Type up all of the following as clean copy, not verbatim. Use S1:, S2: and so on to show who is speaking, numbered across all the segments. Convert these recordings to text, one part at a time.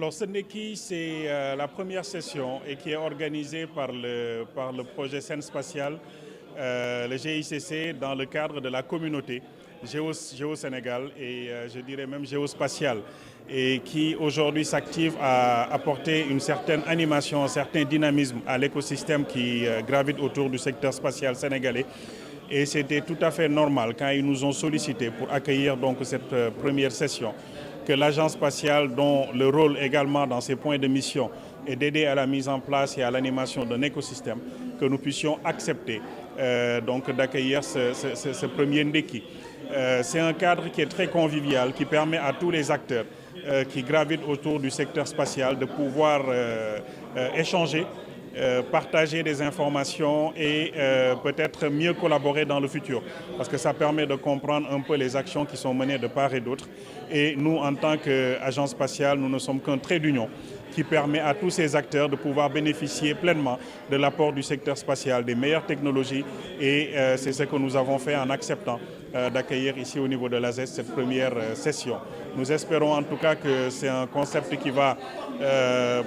S1: Alors, ce NECI, c'est la première session et qui est organisée par le projet Scène Spatiale, le GICC, dans le cadre de la communauté Géo-Sénégal et je dirais même géospatiale, et qui aujourd'hui s'active à apporter une certaine animation, un certain dynamisme à l'écosystème qui gravite autour du secteur spatial sénégalais. Et c'était tout à fait normal quand ils nous ont sollicité pour accueillir donc cette première session, que l'agence spatiale, dont le rôle également dans ses points de mission est d'aider à la mise en place et à l'animation d'un écosystème, que nous puissions accepter donc d'accueillir ce premier NECI. C'est un cadre qui est très convivial, qui permet à tous les acteurs qui gravitent autour du secteur spatial de pouvoir échanger, partager des informations et peut-être mieux collaborer dans le futur. Parce que ça permet de comprendre un peu les actions qui sont menées de part et d'autre. Et nous, en tant qu'agence spatiale, nous ne sommes qu'un trait d'union qui permet à tous ces acteurs de pouvoir bénéficier pleinement de l'apport du secteur spatial, des meilleures technologies. Et c'est ce que nous avons fait en acceptant d'accueillir ici au niveau de l'AZES cette première session. Nous espérons en tout cas que c'est un concept qui va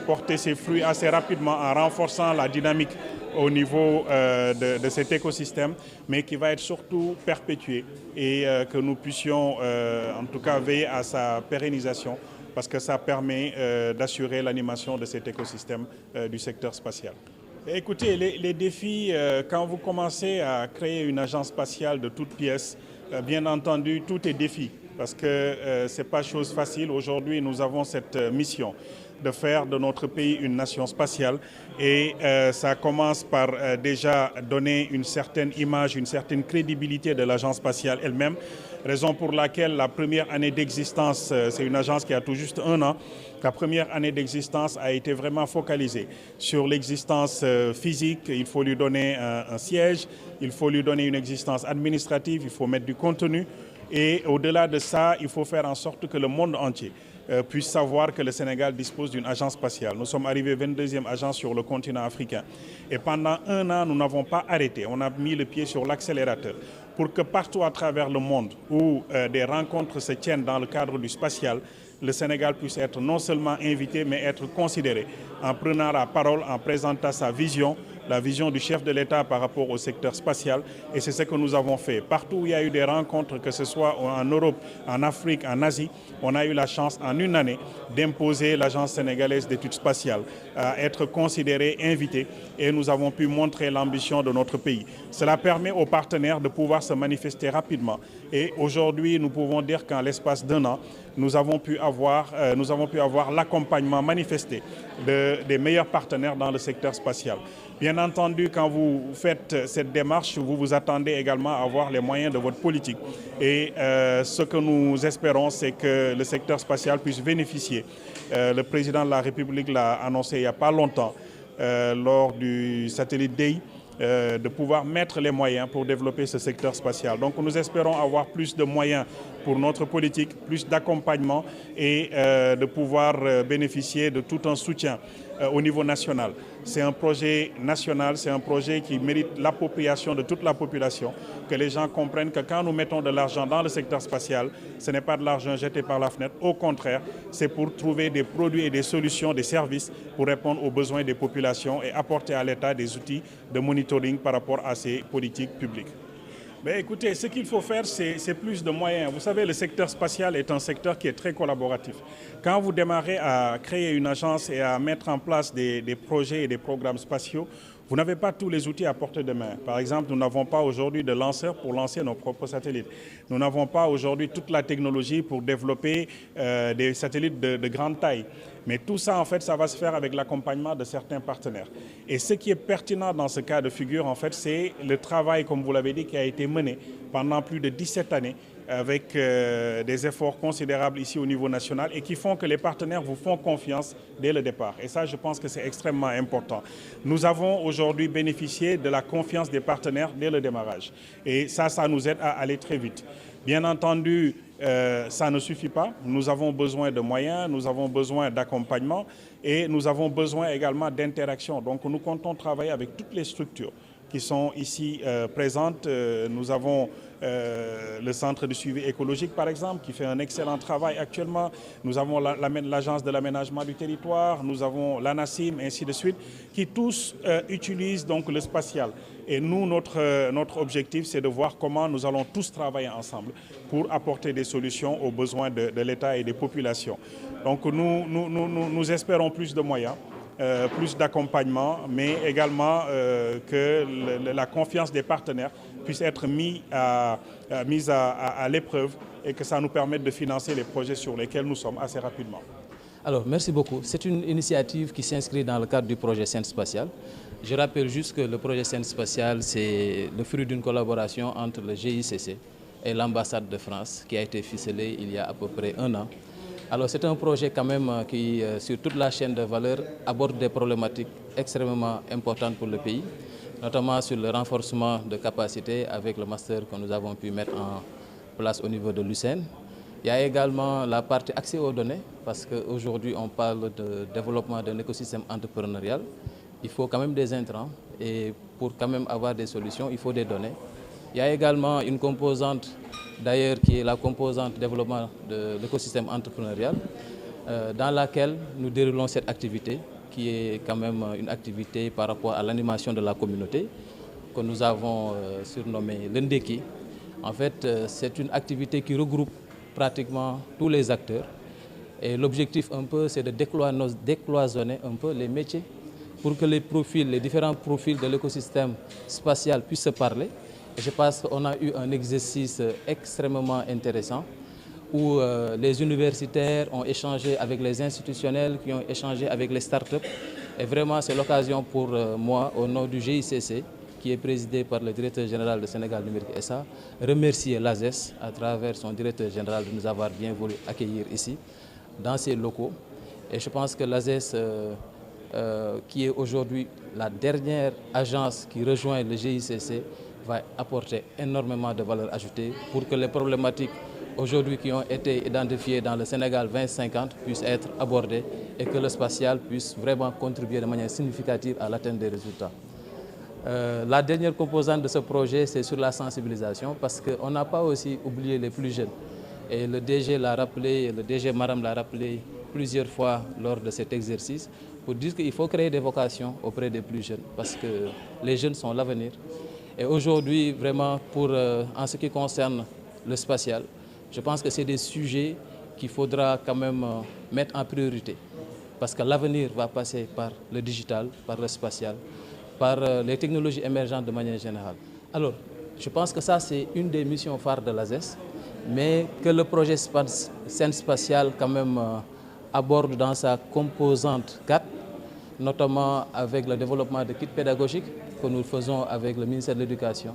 S1: porter ses fruits assez rapidement en renforçant la dynamique au niveau de cet écosystème, mais qui va être surtout perpétué et que nous puissions en tout cas veiller à sa pérennisation, parce que ça permet d'assurer l'animation de cet écosystème du secteur spatial. Écoutez, les défis, quand vous commencez à créer une agence spatiale de toutes pièces, bien entendu, tout est défi, parce que ce n'est pas chose facile. Aujourd'hui, nous avons cette mission de faire de notre pays une nation spatiale et ça commence par déjà donner une certaine image, une certaine crédibilité de l'agence spatiale elle-même, raison pour laquelle la première année d'existence, c'est une agence qui a tout juste 1 an, la première année d'existence a été vraiment focalisée sur l'existence physique. Il faut lui donner un siège, il faut lui donner une existence administrative, il faut mettre du contenu et au-delà de ça, il faut faire en sorte que le monde entier puisse savoir que le Sénégal dispose d'une agence spatiale. Nous sommes arrivés 22e agence sur le continent africain. Et pendant 1 an, nous n'avons pas arrêté. On a mis le pied sur l'accélérateur pour que partout à travers le monde où des rencontres se tiennent dans le cadre du spatial, le Sénégal puisse être non seulement invité, mais être considéré en prenant la parole, en présentant sa vision, la vision du chef de l'État par rapport au secteur spatial. Et c'est ce que nous avons fait. Partout où il y a eu des rencontres, que ce soit en Europe, en Afrique, en Asie, on a eu la chance en 1 année d'imposer l'Agence sénégalaise d'études spatiales à être considérée, invitée. Et nous avons pu montrer l'ambition de notre pays. Cela permet aux partenaires de pouvoir se manifester rapidement. Et aujourd'hui, nous pouvons dire qu'en l'espace d'1 an, nous avons pu avoir l'accompagnement manifesté des meilleurs partenaires dans le secteur spatial. Bien entendu, quand vous faites cette démarche, vous vous attendez également à avoir les moyens de votre politique. Et ce que nous espérons, c'est que le secteur spatial puisse bénéficier. Le président de la République l'a annoncé il n'y a pas longtemps, lors du satellite DEI, de pouvoir mettre les moyens pour développer ce secteur spatial. Donc nous espérons avoir plus de moyens pour notre politique, plus d'accompagnement et de pouvoir bénéficier de tout un soutien au niveau national. C'est un projet national, c'est un projet qui mérite l'appropriation de toute la population, que les gens comprennent que quand nous mettons de l'argent dans le secteur spatial, ce n'est pas de l'argent jeté par la fenêtre, au contraire, c'est pour trouver des produits et des solutions, des services pour répondre aux besoins des populations et apporter à l'État des outils de monitoring par rapport à ces politiques publiques. Mais écoutez, ce qu'il faut faire, c'est plus de moyens. Vous savez, le secteur spatial est un secteur qui est très collaboratif. Quand vous démarrez à créer une agence et à mettre en place des projets et des programmes spatiaux, vous n'avez pas tous les outils à portée de main. Par exemple, nous n'avons pas aujourd'hui de lanceurs pour lancer nos propres satellites. Nous n'avons pas aujourd'hui toute la technologie pour développer des satellites de grande taille. Mais tout ça, en fait, ça va se faire avec l'accompagnement de certains partenaires. Et ce qui est pertinent dans ce cas de figure, en fait, c'est le travail, comme vous l'avez dit, qui a été mené pendant plus de 17 années avec des efforts considérables ici au niveau national et qui font que les partenaires vous font confiance dès le départ. Et ça, je pense que c'est extrêmement important. Nous avons aujourd'hui bénéficié de la confiance des partenaires dès le démarrage. Et ça nous aide à aller très vite. Bien entendu, ça ne suffit pas. Nous avons besoin de moyens, nous avons besoin d'accompagnement et nous avons besoin également d'interaction. Donc nous comptons travailler avec toutes les structures qui sont ici présentes. Nous avons le centre de suivi écologique, par exemple, qui fait un excellent travail actuellement. Nous avons l'agence de l'aménagement du territoire, nous avons l'ANACIM, ainsi de suite, qui tous utilisent donc le spatial. Et nous, notre objectif, c'est de voir comment nous allons tous travailler ensemble pour apporter des solutions aux besoins de l'État et des populations. Donc nous espérons plus de moyens. Plus d'accompagnement, mais également que la confiance des partenaires puisse être mise à l'épreuve et que ça nous permette de financer les projets sur lesquels nous sommes assez rapidement.
S2: Alors, merci beaucoup. C'est une initiative qui s'inscrit dans le cadre du projet Scène Spatiale. Je rappelle juste que le projet Scène Spatiale, c'est le fruit d'une collaboration entre le GICC et l'ambassade de France qui a été ficelée il y a à peu près 1 an. Alors c'est un projet quand même qui, sur toute la chaîne de valeur, aborde des problématiques extrêmement importantes pour le pays, notamment sur le renforcement de capacités avec le master que nous avons pu mettre en place au niveau de l'UCN. Il y a également la partie accès aux données, parce qu'aujourd'hui on parle de développement d'un écosystème entrepreneurial. Il faut quand même des intrants et pour quand même avoir des solutions, il faut des données. Il y a également une composante d'ailleurs qui est la composante développement de l'écosystème entrepreneurial dans laquelle nous déroulons cette activité qui est quand même une activité par rapport à l'animation de la communauté que nous avons surnommée l'Ndeki. En fait, c'est une activité qui regroupe pratiquement tous les acteurs et l'objectif un peu c'est de décloisonner un peu les métiers pour que les différents profils de l'écosystème spatial puissent se parler. Je pense qu'on a eu un exercice extrêmement intéressant où les universitaires ont échangé avec les institutionnels, qui ont échangé avec les startups. Et vraiment, c'est l'occasion pour moi, au nom du GICC, qui est présidé par le directeur général de Sénégal Numérique SA, remercier l'ASES à travers son directeur général de nous avoir bien voulu accueillir ici, dans ses locaux. Et je pense que l'ASES, qui est aujourd'hui la dernière agence qui rejoint le GICC, va apporter énormément de valeur ajoutée pour que les problématiques aujourd'hui qui ont été identifiées dans le Sénégal 2050 puissent être abordées et que le spatial puisse vraiment contribuer de manière significative à l'atteinte des résultats. La dernière composante de ce projet, c'est sur la sensibilisation parce qu'on n'a pas aussi oublié les plus jeunes. Et le DG l'a rappelé, le DG Maram l'a rappelé plusieurs fois lors de cet exercice pour dire qu'il faut créer des vocations auprès des plus jeunes parce que les jeunes sont l'avenir. Et aujourd'hui, vraiment, en ce qui concerne le spatial, je pense que c'est des sujets qu'il faudra quand même mettre en priorité. Parce que l'avenir va passer par le digital, par le spatial, par les technologies émergentes de manière générale. Alors, je pense que ça, c'est une des missions phares de l'ASES, mais que le projet Scène Spatiale quand même aborde dans sa composante 4, notamment avec le développement de kits pédagogiques que nous faisons avec le ministère de l'Éducation.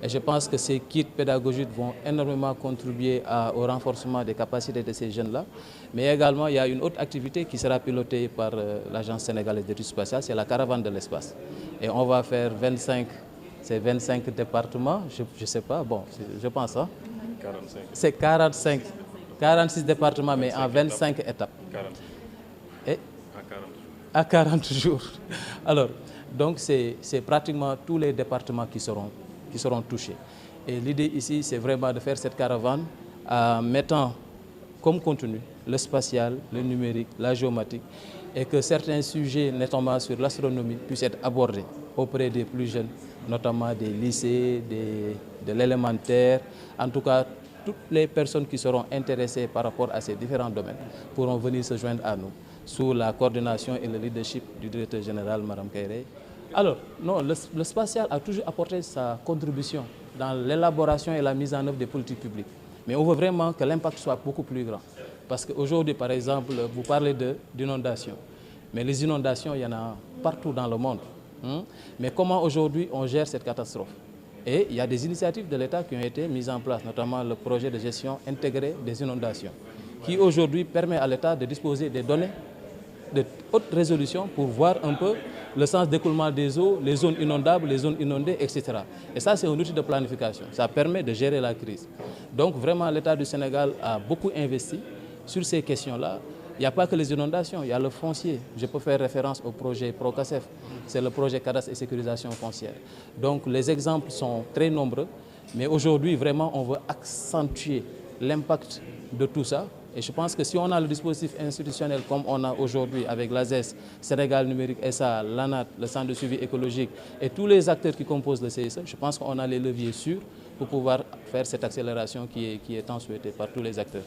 S2: Et je pense que ces kits pédagogiques vont énormément contribuer au renforcement des capacités de ces jeunes-là. Mais également, il y a une autre activité qui sera pilotée par l'Agence sénégalaise d'études spatiales, c'est la caravane de l'espace. Et on va faire 25 départements, je ne sais pas, bon, je pense, hein?
S1: 45.
S2: C'est 46 départements, mais en 25 étapes.
S1: 40.
S2: Et
S1: à 40 jours.
S2: à 40 jours. Alors, donc c'est pratiquement tous les départements qui seront touchés. Et l'idée ici, c'est vraiment de faire cette caravane en mettant comme contenu le spatial, le numérique, la géomatique, et que certains sujets, notamment sur l'astronomie, puissent être abordés auprès des plus jeunes, notamment des lycées, de l'élémentaire, en tout cas, toutes les personnes qui seront intéressées par rapport à ces différents domaines pourront venir se joindre à nous, sous la coordination et le leadership du directeur général, Mme Kairé. Alors, non, le spatial a toujours apporté sa contribution dans l'élaboration et la mise en œuvre des politiques publiques. Mais on veut vraiment que l'impact soit beaucoup plus grand. Parce qu'aujourd'hui, par exemple, vous parlez d'inondations. Mais les inondations, il y en a partout dans le monde. Mais comment aujourd'hui on gère cette catastrophe? Et il y a des initiatives de l'État qui ont été mises en place, notamment le projet de gestion intégrée des inondations, qui aujourd'hui permet à l'État de disposer des données de haute résolution pour voir un peu le sens d'écoulement des eaux, les zones inondables, les zones inondées, etc. Et ça, c'est un outil de planification. Ça permet de gérer la crise. Donc vraiment, l'État du Sénégal a beaucoup investi sur ces questions-là. Il n'y a pas que les inondations, il y a le foncier. Je peux faire référence au projet Procasef, c'est le projet cadastre et sécurisation foncière. Donc les exemples sont très nombreux, mais aujourd'hui vraiment on veut accentuer l'impact de tout ça. Et je pense que si on a le dispositif institutionnel comme on a aujourd'hui avec l'ASES, Sénégal Numérique SA, l'ANAT, le Centre de suivi écologique et tous les acteurs qui composent le CSE, je pense qu'on a les leviers sûrs pour pouvoir faire cette accélération qui est tant souhaitée par tous les acteurs.